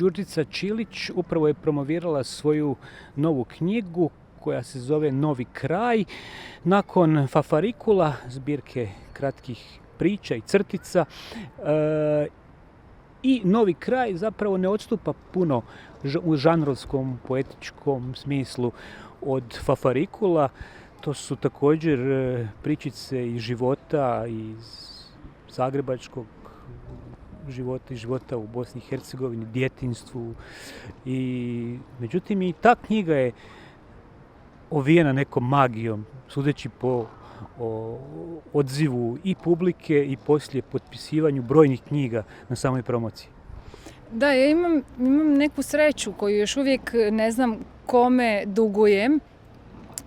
Đurđica Čilić upravo je promovirala svoju novu knjigu koja se zove Novi kraj. Nakon Fafarikula, zbirke kratkih priča i crtica, i Novi kraj zapravo ne odstupa puno u žanrovskom, poetičkom smislu od Fafarikula. To su također pričice iz života, iz zagrebačkog života i života u Bosni i Hercegovini, djetinjstvu. Međutim, i ta knjiga je ovijena nekom magijom, sudeći po odzivu i publike i poslije potpisivanju brojnih knjiga na samoj promociji. Da, ja imam neku sreću koju još uvijek ne znam kome dugujem,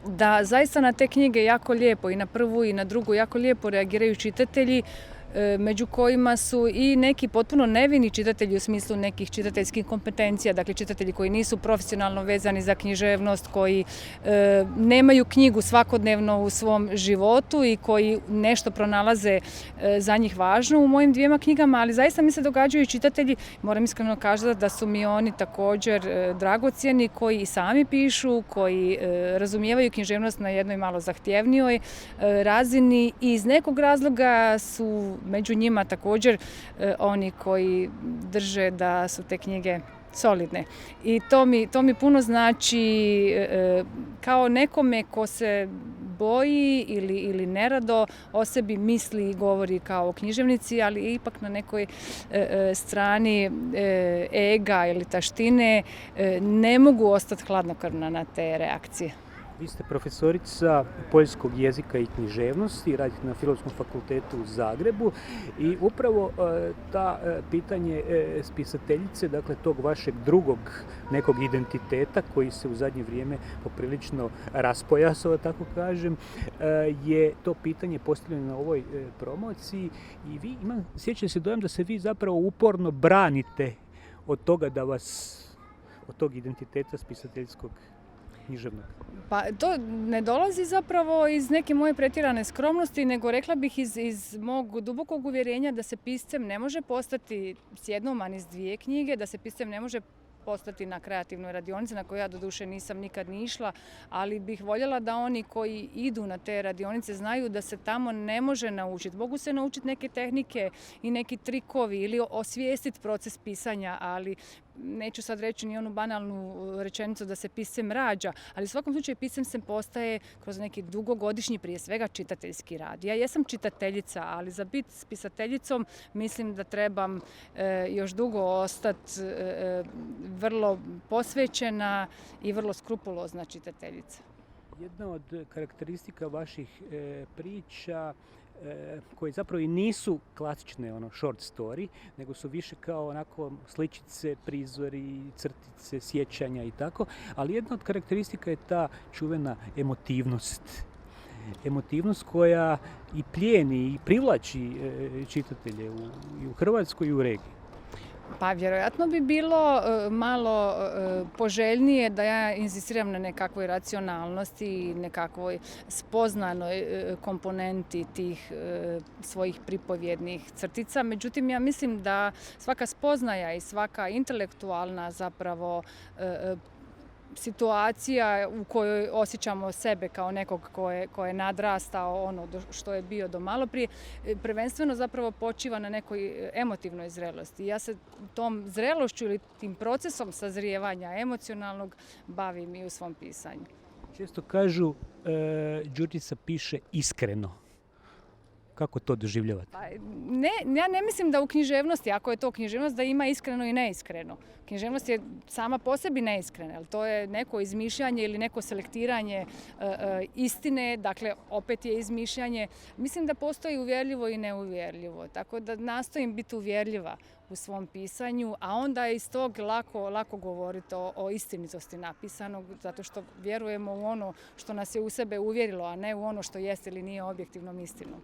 da zaista na te knjige jako lijepo i na prvu i na drugu jako lijepo reagiraju čitatelji, među kojima su i neki potpuno nevini čitatelji u smislu nekih čitateljskih kompetencija, dakle čitatelji koji nisu profesionalno vezani za književnost, koji nemaju knjigu svakodnevno u svom životu i koji nešto pronalaze za njih važno u mojim dvijema knjigama, ali zaista mi se događaju i čitatelji, moram iskreno kazati da su mi oni također dragocjeni, koji i sami pišu, koji razumijevaju književnost na jednoj malo zahtjevnijoj razini i iz nekog razloga su među njima također oni koji drže da su te knjige solidne. I to mi puno znači kao nekome ko se boji ili nerado o sebi misli i govori kao o književnici, ali ipak na nekoj strani ega ili taštine ne mogu ostati hladnokrvna na te reakcije. Vi ste profesorica poljskog jezika i književnosti, radite na Filozofskom fakultetu u Zagrebu i upravo ta pitanje spisateljice, dakle tog vašeg drugog nekog identiteta koji se u zadnje vrijeme poprilično raspojasao, tako kažem, je to pitanje postavljeno na ovoj promociji i vi sjećam se dojam da se vi zapravo uporno branite od toga da vas, od tog identiteta spisateljskog književnog. Pa to ne dolazi zapravo iz neke moje pretjerane skromnosti, nego rekla bih iz mog dubokog uvjerenja da se piscem ne može postati s jednom, a ni s dvije knjige, da se piscem ne može postati na kreativnoj radionici, na kojoj ja doduše nisam nikad ni išla, ali bih voljela da oni koji idu na te radionice znaju da se tamo ne može naučiti. Mogu se naučiti neke tehnike i neki trikovi ili osvijestiti proces pisanja, ali neću sad reći ni onu banalnu rečenicu da se piscem rađa, ali u svakom slučaju piscem se postaje kroz neki dugogodišnji, prije svega čitateljski rad. Ja jesam čitateljica, ali za biti spisateljicom mislim da trebam još dugo ostati vrlo posvećena i vrlo skrupulozna čitateljica. Jedna od karakteristika vaših priča koji zapravo i nisu klasične short story, nego su više kao onako sličice, prizori, crtice, sjećanja i tako, ali jedna od karakteristika je ta čuvena emotivnost. Emotivnost koja i plijeni i privlači čitatelje i u Hrvatskoj i u regiji. Pa vjerojatno bi bilo malo poželjnije da ja inzistiram na nekakvoj racionalnosti i nekakvoj spoznanoj komponenti tih svojih pripovjednih crtica. Međutim, ja mislim da svaka spoznaja i svaka intelektualna zapravo situacija u kojoj osjećamo sebe kao nekog ko je nadrastao ono što je bio do malo prije, prvenstveno zapravo počiva na nekoj emotivnoj zrelosti. Ja se tom zrelošću ili tim procesom sazrijevanja emocionalnog bavim i u svom pisanju. Često kažu Đurđica piše iskreno. Kako to doživljavate? Pa, ja ne mislim da u književnosti, ako je to književnost, da ima iskreno i neiskreno. Književnost je sama po sebi neiskrena, ali to je neko izmišljanje ili neko selektiranje istine, dakle opet je izmišljanje. Mislim da postoji uvjerljivo i neuvjerljivo, tako da nastojim biti uvjerljiva u svom pisanju, a onda je iz tog lako govoriti o istinitosti napisanog, zato što vjerujemo u ono što nas je u sebe uvjerilo, a ne u ono što jest ili nije objektivnom istinom.